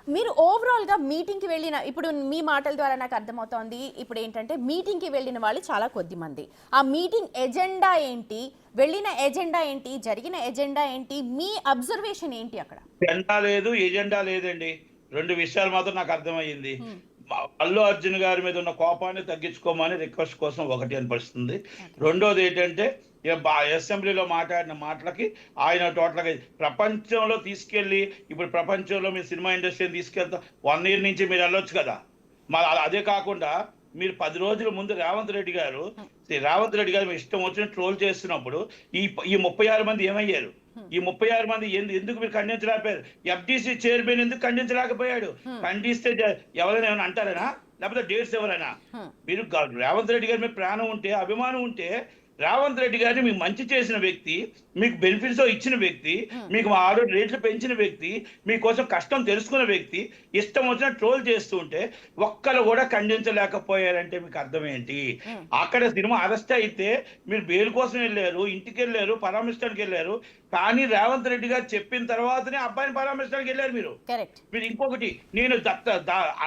మీరు ఓవరాల్‌గా మీటింగ్‌కి వెళ్ళిన ఇప్పుడు మీ మాటల ద్వారా నాకు అర్థమవుతోంది. ఇప్పుడు ఏంటంటే మీటింగ్‌కి వెళ్ళిన వాళ్ళు చాలా కొద్ది మంది. ఆ మీటింగ్ ఎజెండా ఏంటి? వెళ్ళిన ఎజెండా ఏంటి? జరిగిన ఎజెండా ఏంటి? మీ అబ్జర్వేషన్ ఏంటి అక్కడ? జెండా లేదు, ఎజెండా లేదండి. 2 విషయాలు మాత్రం నాకు అర్థమయ్యింది. హ్మ్. అల్లు అర్జున్ గారి మీద ఉన్న కోపాన్ని తగ్గించుకోమని రిక్వెస్ట్ కోసం ఒకటి అనిపిస్తుంది. ఓకే. రెండోది ఏంటంటే అసెంబ్లీలో మాట్లాడిన మాటలకి ఆయన టోటల్‌గా ప్రపంచంలో తీసుకెళ్ళి ఇప్పుడు ప్రపంచంలో మీ సినిమా ఇండస్ట్రీని తీసుకెళ్తా 1 ఇయర్ నుంచి మీరు వెళ్ళొచ్చు కదా! అదే కాకుండా మీరు 10 రోజుల ముందు హ్మ్. రేవంత్ రెడ్డి గారు మీ ఇష్టం వచ్చినట్టు ట్రోల్ చేస్తున్నప్పుడు ఈ ఈ 36 మంది ఏమయ్యారు? హ్మ్. ఈ 36 మంది ఎందుకు మీరు ఖండించలేకపోయారు? ఎఫ్‌డీసీ చైర్మన్ ఎందుకు ఖండించలేకపోయాడు? హ్మ్. ఖండిస్తే ఎవరైనా ఏమైనా అంటారేనా? లేకపోతే డేట్స్ ఎవరైనా? హ్మ్. మీరు రేవంత్ రెడ్డి గారి మీద ప్రాణం ఉంటే, అభిమానం ఉంటే రేవంత్ రెడ్డి గారిని మీకు మంచి చేసిన వ్యక్తి, మీకు బెనిఫిట్స్ ఇచ్చిన వ్యక్తి, హ్మ్. మీకు 6 రేట్లు పెంచిన వ్యక్తి, మీకోసం కష్టం తెలుసుకున్న వ్యక్తి, ఇష్టం వచ్చిన ట్రోల్ చేస్తూ ఉంటే ఒక్కరు కూడా ఖండించలేకపోయారంటే మీకు అర్థం ఏంటి? హ్మ్. అక్కడ సినిమా అరెస్ట్ అయితే మీరు బెయిల్ కోసం వెళ్ళారు, ఇంటికి వెళ్ళారు, పరామర్శించడానికి వెళ్ళారు. కానీ రేవంత్ రెడ్డి గారు చెప్పిన తర్వాతనే అబ్బాయిని పరామర్శించడానికి వెళ్ళారు మీరు. కరెక్ట్. మీరు ఇంకొకటి నేను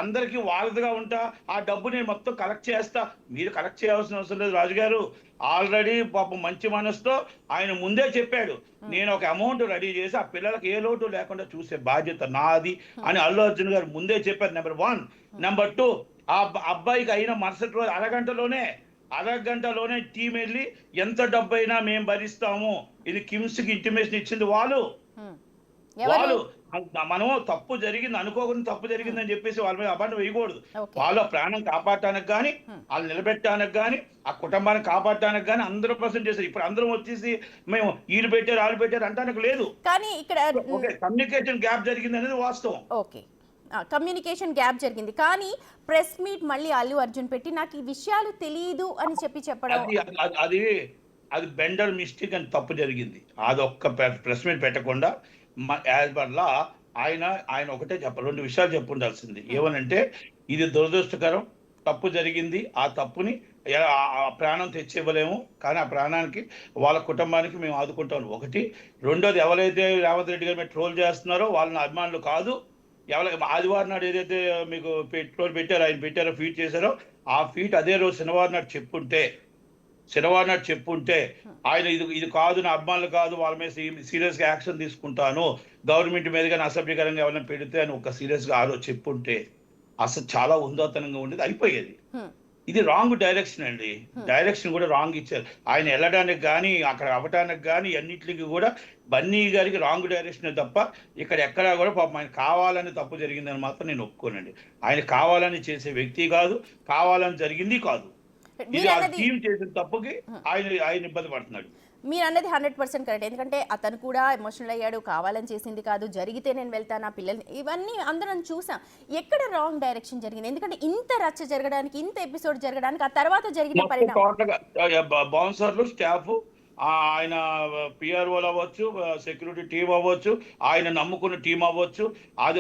అందరికి వారధిగా ఉంటా, ఆ డబ్బు నేను మొత్తం కలెక్ట్ చేస్తా. మీరు కలెక్ట్ చేయాల్సిన అవసరం లేదు రాజుగారు. ఆల్రెడీ పాపం మంచి మనసుతో ఆయన ముందే చెప్పాడు. హ్మ్. నేను ఒక అమౌంట్ రెడీ చేసి ఆ పిల్లలకి ఏ లోటు లేకుండా చూసే బాధ్యత నాది హ్మ్. అని అల్లు అర్జున్ గారు ముందే చెప్పారు. నెంబర్ 1. హ్మ్. నెంబర్ 2, ఆ అబ్బాయికి అయిన మరుసటి రోజు అరగంటలోనే టీం వెళ్ళి ఎంత డబ్బైనా మేము భరిస్తాము. ఇది కిమ్స్‌కి ఇంటిమేషన్ ఇచ్చింది వాళ్ళు. హ్మ్. ఎవరు? వాళ్ళు మనం తప్పు జరిగింది అనుకోకుండా తప్పు హ్మ్. జరిగిందని చెప్పేసి వాళ్ళ మీద అబద్ధం వేయకూడదు. ఓకే. వాళ్ళ ప్రాణం కాపాడటానికి గాని, హ్మ్. వాళ్ళు నిలబెట్టడానికి గాని, ఆ కుటుంబాన్ని కాపాడటానికి గాని అందరూ ప్రయత్నం చేశారు. ఇప్పుడు అందరం వచ్చేసి మేము ఈళ్ళు పెట్టారు, ఆళ్ళు పెట్టారు అంటానికి లేదు. కానీ ఇక్కడ ఓకే. కమ్యూనికేషన్ గ్యాప్ జరిగిందనేది వాస్తవం. ఓకే. కమ్యూనికేషన్ గ్యాప్ జరిగింది. కానీ ప్రెస్ మీట్ మళ్ళీ అల్లు అర్జున్ పెట్టి నాకు ఈ విషయాలు తెలీదు అని చెప్పడం. అది అది అది అది అది బెండర్ మిస్టేక్ అని తప్పు జరిగింది. అదొక్క ప్రెస్ మీట్ పెట్టకుండా యాజ్ పర్ లా ఆయన ఆయన ఒకటే 2 విషయాలు చెప్పుండాల్సింది. హ్మ్. ఏమనంటే ఇది దురదృష్టకరం. తప్పు జరిగింది. ఆ తప్పుని ఆ ప్రాణం తెచ్చివ్వలేము. కానీ ఆ ప్రాణానికి వాళ్ళ కుటుంబానికి మేము ఆదుకుంటాం. ఒకటి. రెండోది ఎవరైతే రేవంత్ రెడ్డి గారి మీద ట్రోల్ చేస్తున్నారో వాళ్ళు నా అభిమానులు కాదు. ఆదివారం నాడు ఏదైతే మీకు ట్రోల్ పెట్టారో ఆయన పెట్టారో ఫీడ్ చేశారో ఆ ఫీట్ అదే రోజు శనివారం నాడు చెప్పుంటే హ్మ్. ఆయన ఇది ఇది కాదు నా అభిమానులు కాదు వాళ్ళ మీద సీరియస్ గా యాక్షన్ తీసుకుంటాను గవర్నమెంట్ మీద కానీ అసభ్యకరంగా ఎవరైనా పెడితే అని ఒక సీరియస్ గా చెప్పుంటే అసలు చాలా ఉందాతనంగా ఉండేది అయిపోయేది. హ్మ్. ఇది రాంగ్ డైరెక్షన్ అండి. హ్మ్. డైరెక్షన్ కూడా రాంగ్ ఇచ్చారు. ఆయన వెళ్ళడానికి కానీ అక్కడ అవ్వటానికి కానీ అన్నిటికీ కూడా బన్నీ గారికి రాంగ్ డైరెక్షన్ తప్ప ఇక్కడ ఎక్కడా కూడా పాపం ఆయన కావాలని తప్పు జరిగిందని మాత్రం నేను ఒప్పుకోనండి. ఆయన కావాలని చేసే వ్యక్తి కాదు, కావాలని జరిగింది కాదు. ఇది ఆ మీరన్నది టీం చేసిన తప్పుకి హ్మ్. ఆయన ఇబ్బంది పడుతున్నాడు. మీరన్నది 100% కరెక్ట్. ఎందుకంటే అతను కూడా ఎమోషనల్ అయ్యాడు. కావాలని చేసింది కాదు. జరిగితే నేను వెళ్తాను నా పిల్లల్ని ఇవన్నీ అందరం చూసాం. ఎక్కడ రాంగ్ డైరెక్షన్ జరిగింది? ఎందుకంటే ఇంత రచ్చ జరగడానికి, ఇంత ఎపిసోడ్ జరగడానికి ఆ తర్వాత జరిగిన మొత్తం పరిణామం. టోటల్‌గా బౌన్సర్లు, స్టాఫ్, ఆయన పిఆర్ఓలు అవ్వచ్చు, సెక్యూరిటీ టీమ్ అవ్వచ్చు, ఆయన నమ్ముకున్న టీమ్ అవ్వచ్చు.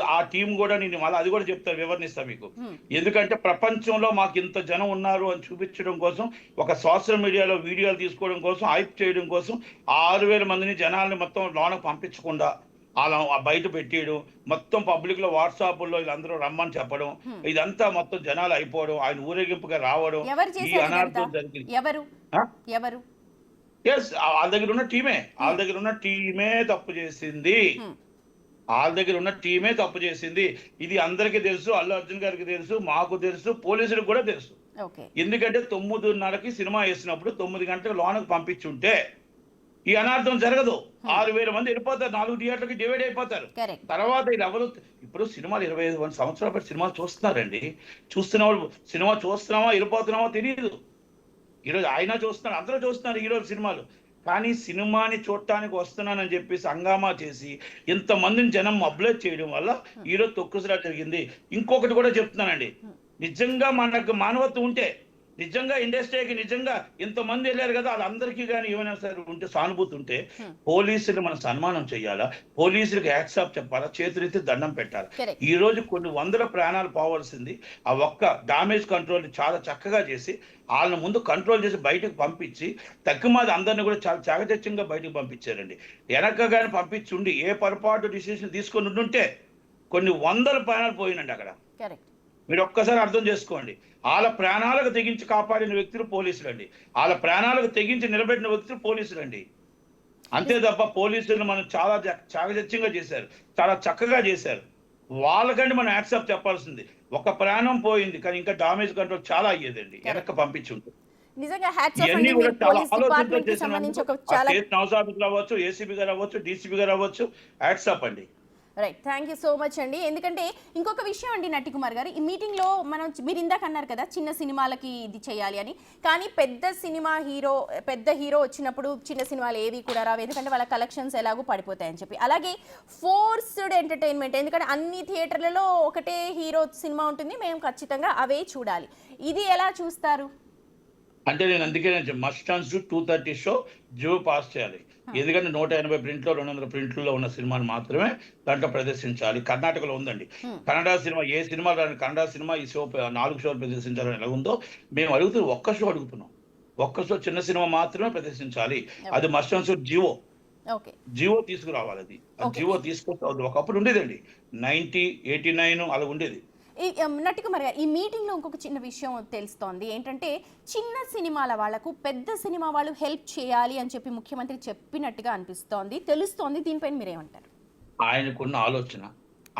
ఆ టీమ్ కూడా నేను మళ్ళీ అది కూడా వివరణిస్తా మీకు. హ్మ్. ఎందుకంటే ప్రపంచంలో మాకు ఇంత జనం ఉన్నారు అని చూపించడం కోసం, ఒక సోషల్ మీడియాలో వీడియోలు తీసుకోవడం కోసం, హైప్ చేయడం కోసం 6,000 మందిని జనాల్ని మొత్తం లోనకి పంపించకుండా అలా బయట పెట్టేయడం, మొత్తం పబ్లిక్‌లో వాట్సాపుల్లో వీళ్ళందరూ రమ్మని చెప్పడం, హ్మ్. ఇదంతా మొత్తం జనాలు అయిపోవడం, ఆయన ఊరేగింపుగా రావడం, ఎవరు ఈ చేశారు ఇదంతా? అనార్థం జరిగింది. ఎవరు? ఆ! ఎవరు? యెస్. ఆళ్ళ దగ్గరున్న టీమే. ఆళ్ళ హ్మ్. దగ్గరున్న టీమే తప్పు చేసింది. హ్మ్. ఆళ్ళ దగ్గరున్న టీమే తప్పు చేసింది. ఇది అందరికీ తెలుసు. అల్లు అర్జున్ గారికి తెలుసు. మాకు తెలుసు. పోలీసులకు కూడా తెలుసు. ఓకే. ఎందుకంటే 9:30కి సినిమా యేసినప్పుడు 9 గంటలకు లోనకి పంపించుంటే ఈ అనార్థం జరగదు. హ్మ్. 6,000 మంది వెళ్ళిపోతారు. 4 థియేటర్‌లకి డివైడ్ అయిపోతారు. కరెక్ట్. తర్వాత ఈళ్ళెవరు ఇప్పుడు సినిమాలు 25 సంవత్సరాలు బట్టి సినిమాలు చూస్తున్నారండి. చూస్తున్నవాళ్ళు సినిమా చూస్తున్నామా, వెళ్ళిపోతున్నామా తెలీదు. ఈరోజు ఆయన చూస్తున్నారు. అందరూ చూస్తున్నారు ఈరోజు సినిమాలు. కానీ సినిమాని చూడటానికి వస్తున్నానని చెప్పేసి హంగామా చేసి ఇంతమందిని జనం మొబిలైజ్ చేయడం వల్ల హ్మ్. ఈరోజు తొక్కుసలాట జరిగింది. ఇంకొకటి కూడా చెప్తున్నానండి. హ్మ్. నిజంగా మనకు మానవత్వం ఉంటే, నిజంగా ఇండస్ట్రీకి నిజంగా ఇంతమంది వెళ్ళారు కదా! వాళ్ళందరికీ గాని ఏమైనా సరే ఉంటే సానుభూతి ఉంటే హ్మ్. పోలీసులు మనం సన్మానం చేయాలా? పోలీసులకి హ్యాట్స్ ఆఫ్ చెప్పాలా? చేతులెత్తి దండం పెట్టాలి. కరెక్ట్. ఈరోజు కొన్ని వందల ప్రాణాలు పోవాల్సింది ఆ ఒక్క డామేజ్ కంట్రోల్‌ని చాలా చక్కగా చేసి ఆళ్ళని ముందు కంట్రోల్ చేసి బయటకు పంపించి, తగ్గుమాది అందరిని కూడా చాలా చాకచక్యంగా బయటకు పంపించారండి. వెనక గాని పంపించుండి ఏ పొరపాటు డిసిషన్ తీసుకొని ఉండుంటే కొన్ని వందల ప్రాణాలు పోయినండి అక్కడ. కరెక్ట్. మీరు ఒక్కసారి అర్థం చేసుకోండి. వాళ్ళ ప్రాణాలకు తెగించి కాపాడిన వ్యక్తులు పోలీసులు అండి. వాళ్ళ ప్రాణాలకు తెగించి నిలబెట్టిన వ్యక్తులు పోలీసులు అండి. అంతే తప్ప పోలీసులు మనం చాలా చాకచక్యంగా చేశారు, చాలా చక్కగా చేశారు. వాళ్ళకంటే మనం యాక్సెప్ట్ చెప్పాల్సింది. ఒక ప్రాణం పోయింది, కానీ ఇంకా డామేజ్ కంట్రోల్ చాలా అయ్యేదండి వెనక్కి పంపించి ఉంటుంది. నిజంగా హ్యాట్స్ ఆఫ్ ఇవన్నీ అండి. కూడా మీరు చాలా పోలీస్ ఆలోచనతో డిపార్ట్మెంట్ కి చేసిన సంబంధించి ఒక చాలా స్టేట్ హౌస్ ఆఫీసర్ అవ్వచ్చు, ఏసీబీ గారు అవ్వచ్చు, డీసీబీ గారు అవ్వచ్చు, హ్యాట్స్ ఆఫ్ అండి. Right. Thank you so much అండి. ఎందుకంటే ఇంకొక విషయం అండి నట్టి కుమార్ గారు, ఈ మీటింగ్లో మీరు ఇందాక అన్నారు కదా చిన్న సినిమాలకి ఇది చేయాలి అని. కానీ పెద్ద హీరో వచ్చినప్పుడు చిన్న సినిమాలు ఏవి కూడా రావు, ఎందుకంటే వాళ్ళ కలెక్షన్స్ ఎలాగో పడిపోతాయని చెప్పి. అలాగే ఫోర్స్డ్ ఎంటర్టైన్మెంట్, ఎందుకంటే అన్ని థియేటర్లలో ఒకటే హీరో సినిమా ఉంటుంది, మేము ఖచ్చితంగా అవే చూడాలి. ఇది ఎలా చూస్తారు? అంటే నేను అందుకే మస్ట్ ఆన్స్ 2:30 షో జియో పాస్ చేయాలి. ఎందుకంటే 180 ప్రింట్లో 200 ప్రింట్లలో ఉన్న సినిమాను మాత్రమే దాంట్లో ప్రదర్శించాలి. కర్ణాటకలో ఉందండి. కన్నడ సినిమా ఏ సినిమా రాని కన్నడ సినిమా ఈ షో 4 షోలు ప్రదర్శించాలని ఎలా ఉందో మేము అడుగుతున్నాం. ఒక్క షో అడుగుతున్నాం. ఒక్క షో చిన్న సినిమా మాత్రమే ప్రదర్శించాలి. అది మస్ట్ ఆన్స్ జియో తీసుకురావాలి. అది జియో తీసుకొస్తే ఒకప్పుడు ఉండేదండి 90, 89 అలా ఉండేది. నట్టి కుమార్ గారు, ఈ మీటింగ్లో ఇంకొక చిన్న విషయం తెలుస్తోంది ఏంటంటే, చిన్న సినిమాల వాళ్లకు పెద్ద సినిమా వాళ్ళు హెల్ప్ చేయాలి అని చెప్పి ముఖ్యమంత్రి చెప్పినట్టుగా తెలుస్తోంది. దీనిపైన మీరేమంటారు? ఆయనకున్న ఆలోచన,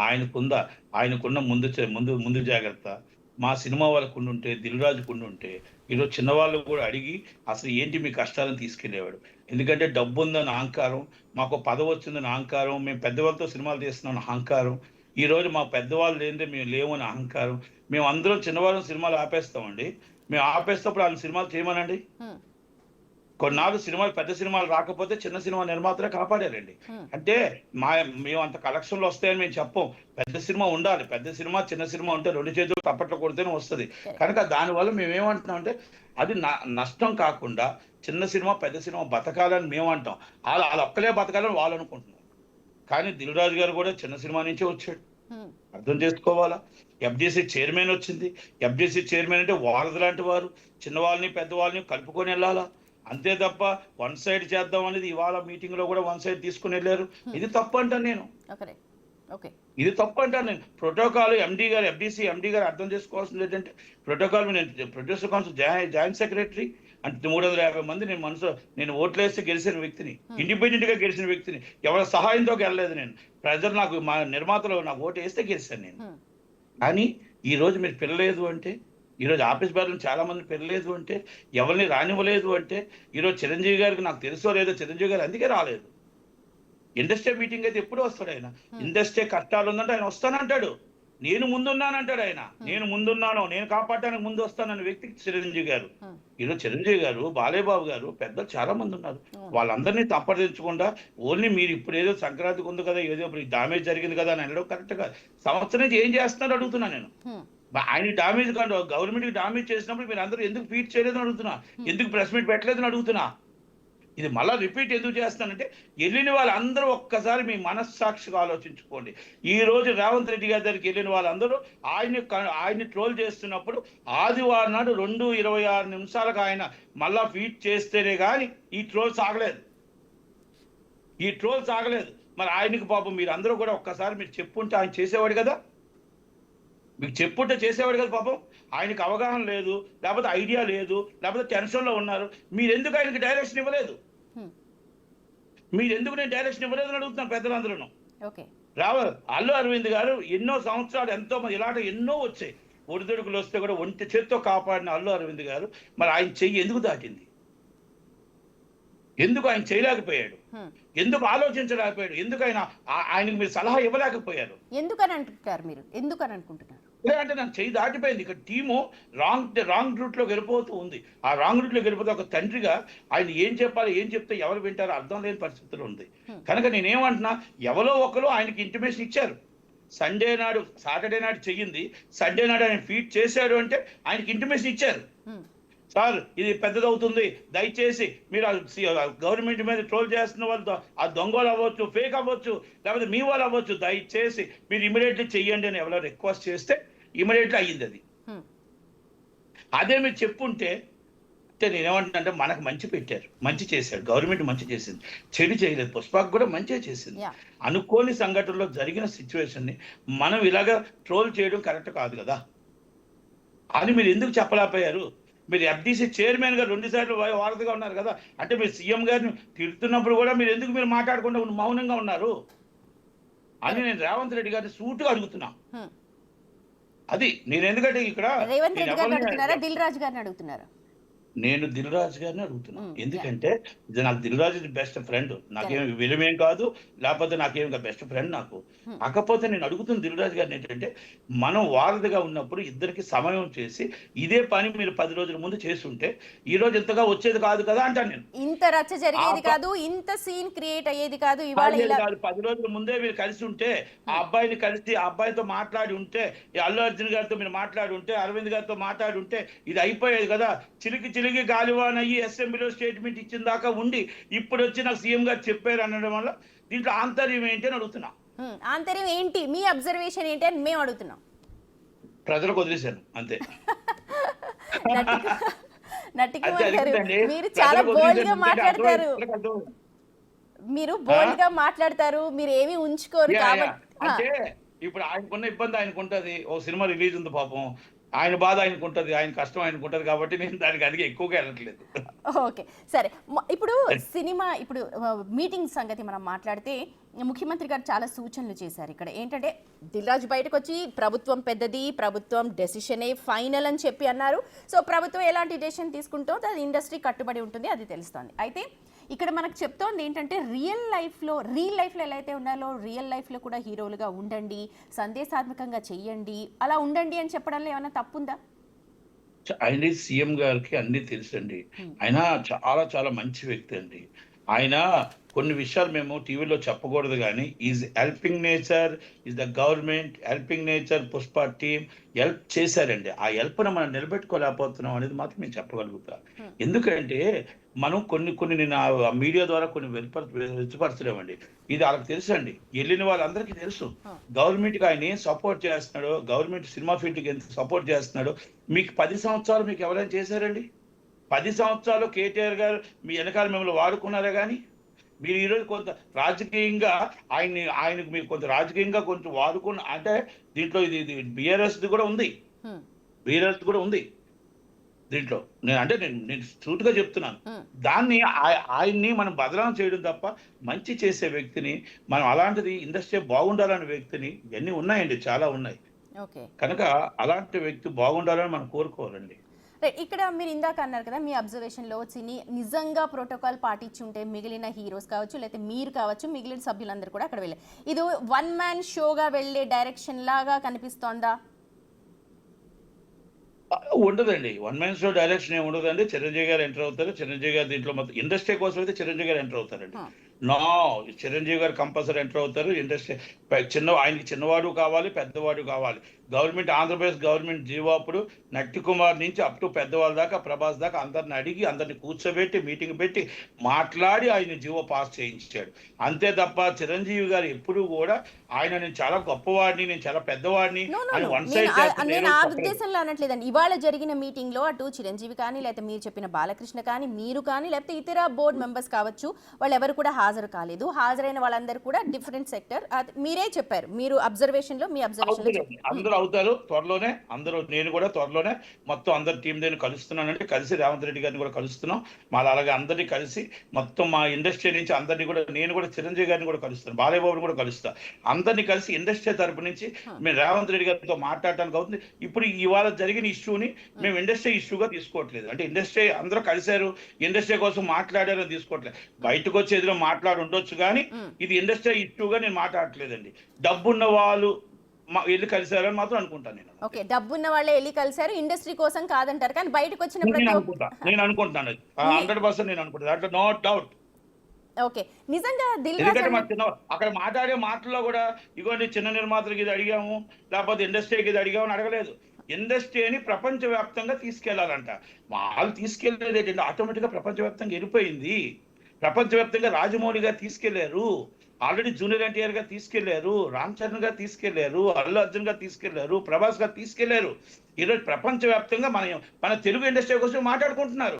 ఆయనకున్న ముందు జాగ్రత్త మా సినిమా వాళ్ళకు ఉంటే, దిల్ రాజుకు ఉంటే ఈరోజు చిన్నవాళ్ళు కూడా అడిగి అసలు ఏంటి మీ కష్టాలను తీసుకెళ్లేవాడు. ఎందుకంటే డబ్బు ఉందని అహంకారం, మాకు పదవి వచ్చిందని అహంకారం, మేము పెద్దవాళ్ళతో సినిమాలు తీస్తున్నాం అహంకారం, ఈ రోజు మా పెద్దవాళ్ళు లేనిదే మేము లేవని అహంకారం. మేము అందరం చిన్నవాళ్ళని సినిమాలు ఆపేస్తామండి. మేము ఆపేస్తప్పుడు వాళ్ళని సినిమాలు చేయమనండి. కొన్నాళ్ళు సినిమాలు పెద్ద సినిమాలు రాకపోతే చిన్న సినిమా నిర్మాతలే కాపాడారండి. అంటే మేము అంత కలెక్షన్లు వస్తాయని మేము చెప్పం. పెద్ద సినిమా ఉండాలి. పెద్ద సినిమా చిన్న సినిమా ఉంటే 2 చేతులు తప్పట్లు కొడితేనే వస్తుంది. కనుక దానివల్ల మేమేమంటున్నాం అంటే అది నష్టం కాకుండా చిన్న సినిమా పెద్ద సినిమా బతకాలని మేము అంటాం. వాళ్ళు ఒక్కలే బతకాలని వాళ్ళు అనుకుంటున్నారు. కానీ దిల్ రాజు గారు కూడా చిన్న సినిమా నుంచే వచ్చాడు. అర్థం చేసుకోవాలా. ఎఫ్డిసి చైర్మన్ వచ్చింది. ఎఫ్డిసి చైర్మన్ అంటే వారధి లాంటి వారు, చిన్నవాళ్ళని పెద్దవాళ్ళని కలుపుకొని వెళ్ళాలా. అంతే తప్ప వన్ సైడ్ చేద్దాం అనేది ఇవాళ మీటింగ్ లో కూడా వన్ సైడ్ తీసుకుని వెళ్ళారు. ఇది తప్పు అంటాను నేను. ఇది తప్పు అంటాను నేను. ప్రోటోకాల్ ఎఫ్డిసి ఎండి గారు అర్థం చేసుకోవాల్సింది ఏంటంటే, ప్రోటోకాల్ నేను ప్రొడ్యూసర్ కౌన్సిల్ జాయింట్ సెక్రటరీ అంటే 350 మంది నేను ఓట్లేసి గెలిచిన వ్యక్తిని, ఇండిపెండెంట్ గా గెలిచిన వ్యక్తిని, ఎవరి సహాయంతో గెలలేదు నేను. ప్రజలు మా నిర్మాతలు నాకు ఓటు వేస్తే గెలిచాను నేను. కానీ ఈ రోజు మీరు పిల్లలేదు అంటే, ఈరోజు ఆఫీస్ బాధ్యులు చాలా మంది పిల్లలేదు అంటే, ఎవరిని రానివ్వలేదు అంటే, ఈరోజు చిరంజీవి గారికి నాకు తెలుసో లేదో చిరంజీవి గారు అందుకే రాలేదు. ఇండస్ట్రీ మీటింగ్ అయితే ఎప్పుడు వస్తాడు ఆయన? ఇండస్ట్రీ కష్టాలు ఉందంటే ఆయన వస్తానంటాడు. నేను ముందున్నానంటాడు ఆయన. నేను కాపాడడానికి ముందు వస్తానన్న వ్యక్తి చిరంజీవి గారు. ఈరోజు చిరంజీవి గారు, బాలేబాబు గారు, పెద్దలు చాలా మంది ఉన్నారు. వాళ్ళందరినీ సంప్రదించకుండా ఓన్లీ మీరు ఇప్పుడు ఏదో సంక్రాంతికి ఉంది కదా, ఏదో డామేజ్ జరిగింది కదా అని అనడం కరెక్ట్ కాదు. సంవత్సరం నుంచి ఏం చేస్తున్నారు అడుగుతున్నా నేను. ఆయన డామేజ్ కాదు, గవర్నమెంట్ కి డామేజ్ చేసినప్పుడు మీరు అందరూ ఎందుకు ఫీట్ చేయలేదని అడుగుతున్నా, ఎందుకు ప్రెస్ మీట్ పెట్టలేదని అడుగుతున్నా. ఇది మళ్ళీ రిపీట్ ఎందుకు చేస్తానంటే, వెళ్ళిన వాళ్ళందరూ ఒక్కసారి మీ మనస్సాక్షిగా ఆలోచించుకోండి. ఈ రోజు రేవంత్ రెడ్డి గారి దగ్గరికి వెళ్ళిన వాళ్ళందరూ ఆయన్ని ట్రోల్ చేస్తున్నప్పుడు ఆదివారం నాడు 2:26 నిమిషాలకు ఆయన మళ్ళా ఫీట్ చేస్తేనే కానీ ఈ ట్రోల్ సాగలేదు. మరి ఆయనకి పాపం మీరు అందరూ కూడా ఒక్కసారి మీరు చెప్పుంటే ఆయన చేసేవాడు కదా. మీకు చెప్పుంటే చేసేవాడు కదా. పాపం ఆయనకు అవగాహన లేదు, లేకపోతే ఐడియా లేదు, లేకపోతే టెన్షన్లో ఉన్నారు. మీరు ఎందుకు ఆయనకి డైరెక్షన్ ఇవ్వలేదు? నేను డైరెక్షన్ ఇవ్వలేదని అడుగుతున్నాను పెద్దలందరూ. అల్లు అరవింద్ గారు ఎన్నో సంవత్సరాలు ఎంతో మంది ఇలాంటి ఎన్నో వచ్చాయి, ఒడిదుడుకులు వస్తే కూడా ఒంటి చేత్తో కాపాడిన అల్లు అరవింద్ గారు మరి ఆయన చెయ్యి ఎందుకు దాటింది? ఎందుకు ఆయన చేయలేకపోయాడు? ఎందుకు ఆలోచించలేకపోయాడు? ఎందుకు ఆయనకు మీరు సలహా ఇవ్వలేకపోయారు? ఎందుకని అంటున్నారు మీరు? ఎందుకని అనుకుంటున్నారు? అంటే నాకు చెయ్యి దాటిపోయింది. ఇక్కడ టీము రాంగ్ రూట్ లో వెళ్ళిపోతూ ఉంది. ఆ రాంగ్ రూట్ లో వెళ్ళిపోతే ఒక తండ్రిగా ఆయన ఏం చెప్పాలి, ఏం చెప్తే ఎవరు వింటారో అర్థం లేని పరిస్థితులు ఉంది. కనుక నేనేమంటున్నా, ఎవరో ఒకరు ఆయనకి ఇంటిమేషన్ ఇచ్చారు. సాటర్డే నాడు చెయ్యింది, సండే నాడు ఆయన ఫీట్ చేశాడు అంటే ఆయనకి ఇంటిమేషన్ ఇచ్చారు. సార్ ఇది పెద్దదవుతుంది, దయచేసి మీరు గవర్నమెంట్ మీద ట్రోల్ చేస్తున్న వాళ్ళు ఆ దొంగలు అవ్వచ్చు, ఫేక్ అవ్వచ్చు, లేకపోతే మీ వాళ్ళు అవ్వచ్చు, దయచేసి మీరు ఇమీడియట్లీ చెయ్యండి అని ఎవరో రిక్వెస్ట్ చేస్తే ఇమీడియట్లీ అయ్యింది. అది అదే మీరు చెప్పుంటే అంటే నేనేమంటున్నా మనకు మంచి పెట్టారు, మంచి చేశాడు, గవర్నమెంట్ మంచి చేసింది, చెడు చేయలేదు. పుష్పకు కూడా మంచిగా చేసింది. యా అనుకోని సంఘటనలో జరిగిన సిచ్యువేషన్ ని మనం ఇలాగా ట్రోల్ చేయడం కరెక్ట్ కాదు కదా అని మీరు ఎందుకు చెప్పలేకపోయారు? మీరు ఎఫ్డీసీ చైర్మన్ గా 2 సార్లు వారధిగా ఉన్నారు కదా, అంటే మీరు సీఎం గారిని తిడుతున్నప్పుడు కూడా మీరు మాట్లాడకుండా మౌనంగా ఉన్నారు అని నేను రేవంత్ రెడ్డి గారిని సూటుగా అడుగుతున్నా. అది నేను ఎందుకంటే ఇక్కడ రేవంత్ రెడ్డి గారిని అడుగుతున్నారా, దిల్ రాజు గారిని అడుగుతున్నారా? నేను దిల్ రాజు గారిని అడుగుతున్నా. యా ఎందుకంటే ఇది నాకు దిల్ రాజు బెస్ట్ ఫ్రెండ్, నాకేం విలువేం కాదు, లేకపోతే నాకేం బెస్ట్ ఫ్రెండ్ నాకు. కాకపోతే నేను అడుగుతున్న దిల్ రాజు గారిని ఏంటంటే, మనం వారధిగా ఉన్నప్పుడు ఇద్దరికి సమయం చేసి ఇదే పని మీరు 10 రోజుల ముందు చేస్తుంటే ఈ రోజు ఇంతగా వచ్చేది కాదు కదా అంటాను నేను. ఇంత రచ్చ జరిగేది కాదు, ఇంత సీన్ క్రియేట్ అయ్యేది కాదు. ఇవాళ ఇలా 10 రోజుల ముందే మీరు కలిసి ఉంటే, ఆ అబ్బాయిని కలిసి ఆ అబ్బాయితో మాట్లాడి ఉంటే, ఈ అల్లు అర్జున్ గారితో మీరు మాట్లాడి ఉంటే, అరవింద్ గారితో మాట్లాడి ఉంటే ఇది అయిపోయేది కదా. చిలికి గాలివాన్ అయ్యి అసెంబ్లీలో స్టేట్మెంట్ ఇచ్చిన దాకా ఉండి ఇప్పుడు వచ్చి నాకు సీఎం గారు చెప్పారు అనడం వల్ల దీంట్లో ఆంతర్యం ఏంటి అని అడుగుతున్నా. ఆంతర్యం ఏంటి, మీ అబ్జర్వేషన్ ఏంటి అని మేము అడుగుతున్నాం. ప్రజలకు వదిలేశాను అంతే. నటికుమార్ గారు, మీరు చాలా బోల్డ్ గా మాట్లాడతారు, మీరు బోల్డ్ గా మాట్లాడతారు, మీరు ఏమి ఉంచుకోరు కాబట్టి. అంటే ఇప్పుడు ఆయనకున్న ఇబ్బంది ఆయనకు ఉంటది, ఓ సినిమా రిలీజ్ ఉంది పాపం, ఆయన బాధ ఆయనకు ఉంటుంది, ఆయన కష్టం ఆయనకు ఉంటుంది, కాబట్టి నేను దానికి అదిగా ఎక్కువగా వెళ్ళట్లేదు. ఓకే సరే, ఇప్పుడు సినిమా ఇప్పుడు మీటింగ్ సంగతి మనం మాట్లాడితే ముఖ్యమంత్రి గారు చాలా సూచనలు చేశారు. ఇక్కడ ఏంటంటే దిల్ రాజు బయటకు వచ్చి ప్రభుత్వం పెద్దది, ప్రభుత్వం డెసిషనే ఫైనల్ అని చెప్పి అన్నారు. సో ప్రభుత్వం ఎలాంటి డెసిషన్ తీసుకుంటో అది ఇండస్ట్రీ కట్టుబడి ఉంటుంది, అది తెలుస్తుంది. అయితే ఇక్కడ మనకు చెప్తోంది ఏంటంటే రియల్ లైఫ్లో ఎలా అయితే ఉండాలో రియల్ లైఫ్లో కూడా హీరోలుగా ఉండండి, సందేశాత్మకంగా చెయ్యండి, అలా ఉండండి అని చెప్పడంలో ఏమైనా తప్పుందా? ఆయన సీఎం గారికి అన్ని తెలుసండి. ఆయన చాలా చాలా మంచి వ్యక్తి అండి. ఆయన కొన్ని విషయాలు మేము టీవీలో చెప్పకూడదు కానీ is helping nature, is the government helping nature, Pushpa team help చేశారండి. ఆ హెల్ప్ను మనం నిలబెట్టుకోలేకపోతున్నాం అనేది మాత్రం మేము చెప్పగలుగుతా. ఎందుకంటే మనం కొన్ని నేను ఆ మీడియా ద్వారా కొన్ని వెలుపరచలేమండి. ఇది వాళ్ళకి తెలుసు అండి, వెళ్ళిన వాళ్ళందరికీ తెలుసు. గవర్నమెంట్కి ఆయన ఏం సపోర్ట్ చేస్తున్నాడో, గవర్నమెంట్ సినిమా ఫీల్డ్కి ఎంత సపోర్ట్ చేస్తున్నాడో మీకు 10 సంవత్సరాలు మీకు ఎవరైనా చేశారండి? 10 సంవత్సరాలు కేటీఆర్ గారు మీ వెనకాల మిమ్మల్ని వాడుకున్నారా? కానీ మీరు ఈరోజు కొంత రాజకీయంగా ఆయనకు మీరు కొంత రాజకీయంగా కొంచెం వాడుకున్న, అంటే దీంట్లో ఇది బీఆర్ఎస్ కూడా ఉంది, బీఆర్ఎస్ కూడా ఉంది దీంట్లో. నేను సూటిగా చెప్తున్నాను. దాన్ని ఆయన్ని మనం బదనాం చేయడం తప్ప మంచి చేసే వ్యక్తిని మనం, అలాంటిది ఇండస్ట్రీ బాగుండాలనే వ్యక్తిని, ఇవన్నీ ఉన్నాయండి, చాలా ఉన్నాయి. కనుక అలాంటి వ్యక్తి బాగుండాలని మనం కోరుకోవాలండి. ఇక్కడ మీరు ఇందాక అన్నారు కదా, మీ అబ్జర్వేషన్లో సినీ నిజంగా ప్రోటోకాల్ పాటించి ఉంటే మిగిలిన హీరోస్ కావచ్చు, లేకపోతే మీరు కావచ్చు, మిగిలిన సభ్యులందరూ కూడా అక్కడ వెళ్ళారు. ఇది 1 మ్యాన్ షోగా వెళ్ళే డైరెక్షన్ లాగా కనిపిస్తోందా? ఉండదండి, 1 మ్యాన్ షో డైరెక్షన్ ఏమి ఉండదండి. చిరంజీవి గారు ఎంటర్ అవుతారు. చిరంజీవి గారు దీంట్లో మొత్తం ఇండస్ట్రీ కోసం అయితే చిరంజీవి గారు ఎంటర్ అవుతారండి. చిరంజీవి గారు కంపల్సరీ ఎంటర్ అవుతారు. ఇండస్ట్రీ ఆయనకి చిన్నవాడు కావాలి, పెద్దవాడు కావాలి. గవర్నమెంట్, ఆంధ్రప్రదేశ్ గవర్నమెంట్ జీవో అప్పుడు నట్టి కుమార్ నుంచి అప్ టు పెద్దవాళ్ళ దాకా, ప్రభాస్ దాకా అందరిని అడిగి, అందరిని కూర్చోబెట్టి మీటింగ్ పెట్టి మాట్లాడి ఆయన జీవో పాస్ చేయించాడు. అంతే తప్ప చిరంజీవి గారు ఎప్పుడు కూడా నేను చాలా గొప్పవాడిని, నేను చాలా పెద్దవాడిని అని వన్ సైడ్ నేను ఆ ఉద్దేశంలో అనట్లేదండి. ఇవాళ జరిగిన మీటింగ్ లో అటు చిరంజీవి కానీ, లేకపోతే మీరు చెప్పిన బాలకృష్ణ కానీ, మీరు కానీ, లేకపోతే ఇతర బోర్డు మెంబర్స్ కావచ్చు, వాళ్ళు ఎవరు కూడా హాజరు కాలేదు. హాజరైన వాళ్ళందరూ కూడా డిఫరెంట్ సెక్టర్, మీరే చెప్పారు, మీరు అబ్జర్వేషన్ లో, మీ అబ్జర్వేషన్ లో అందరూ అవుతారు త్వరలోనే. నేను కూడా త్వరలోనే మొత్తం అందరి టీం దగ్గర కలుస్తున్నానంటే, కలిసి రేవంత్ రెడ్డి గారిని కూడా కలుస్తున్నాం. అలాగే అందరినీ కలిసి మొత్తం మా ఇండస్ట్రీ నుంచి అందరినీ కూడా, నేను కూడా చిరంజీవి గారిని కూడా కలుస్తాను, బాలయ్య బాబుని కూడా కలుస్తా. అందరినీ కలిసి ఇండస్ట్రీ తరపు నుంచి మేము రేవంత్ రెడ్డి గారితో మాట్లాడటానికి అవుతుంది. ఇప్పుడు ఇవాళ జరిగిన ఇష్యూని మేము ఇండస్ట్రీ ఇష్యూగా తీసుకోవట్లేదు. అంటే ఇండస్ట్రీ అందరూ కలిశారు, ఇండస్ట్రీ కోసం మాట్లాడారు అని తీసుకోవట్లేదు. బయటకు వచ్చి ఎదురు మాట్లాడి ఉండొచ్చు కానీ ఇది ఇండస్ట్రీ ఇష్యూగా నేను మాట్లాడట్లేదండి. డబ్బున్న వాళ్ళు వెళ్ళి కలిసారని మాత్రం అనుకుంటాను నేను. ఓకే, డబ్బున్న వాళ్ళే వెళ్ళి కలిసారు, ఇండస్ట్రీ కోసం కాదంటారు. కానీ బయటకు వచ్చిన నేను అనుకుంటాను 100% నేను అనుకుంటాను, దాంట్లో నో డౌట్. ఓకే, నిజంగా అక్కడ మాట్లాడే మాటల్లో కూడా ఇగోండి చిన్న నిర్మాతలకు ఇది అడిగాము, లేకపోతే ఇండస్ట్రీకి ఇది అడిగామని అడగలేదు. ఇండస్ట్రీని ప్రపంచవ్యాప్తంగా తీసుకెళ్లాలంట. వాళ్ళు తీసుకెళ్లేదు ఏంటంటే ఆటోమేటిక్ గా ప్రపంచవ్యాప్తంగా వెళ్ళిపోయింది. ప్రపంచవ్యాప్తంగా రాజమౌళి గారు తీసుకెళ్లారు, ఆల్రెడీ జూనియర్ ఎన్టీఆర్ గారు తీసుకెళ్లారు, రామ్ చరణ్ గారు తీసుకెళ్లారు, అల్లు అర్జున్ గారు తీసుకెళ్లారు, ప్రభాస్ గారు తీసుకెళ్లారు. ఈరోజు ప్రపంచవ్యాప్తంగా మన తెలుగు ఇండస్ట్రీ కోసం మాట్లాడుకుంటున్నారు.